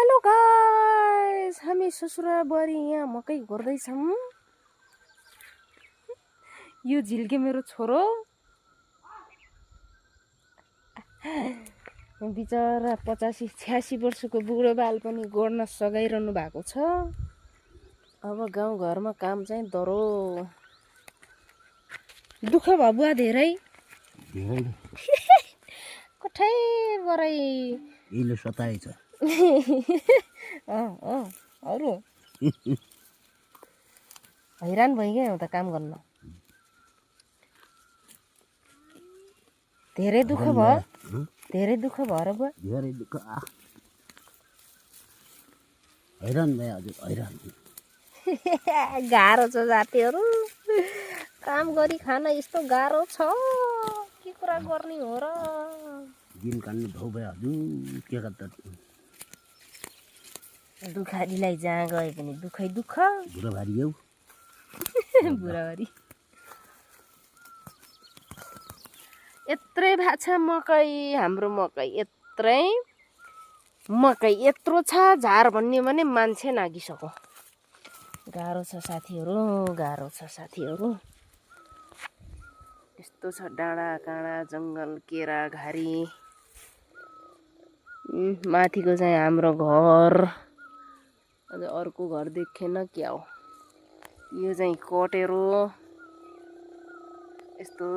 Hello guys, हामी ससुरा बुहारी यहाँ मकै गर्दैछौँ। यो झिल्के मेरो छोरो बिचरा 85-86 वर्षको बुढो बाल पनि गर्न सघाइरहनु भएको छ। अब गाउँघरमा काम चाहिँ दह्रो दुःख भयो बुवा धेरै कठै बरै इले सताएछ अरू हैरान भइगयो त काम गर्न। धेरै दुःख भयो र बुवा धेरै दुःख हैरान भयो हजुर हैरान गाह्रो छ जातिहरू काम गरी खान यस्तो गाह्रो छ के कुरा गर्ने हो र। दिन काट्नु धौ भयो हजुर के गर्दा दुखारीलाई जहाँ गए पनि दुखै दुःख बुढाबारी हौ बुढाबारी यत्रै भएको छ मकै हाम्रो मकै यत्रो छ झार भन्ने भने मान्छे नागिसक्यो। गाह्रो छ साथीहरू गाह्रो छ साथीहरू। यस्तो छ डाँडा काँडा जङ्गल केरा घारी माथिको चाहिँ हाम्रो घर अझ अर्को घर देखेन क्या हो। यो चाहिँ कटेरो यस्तो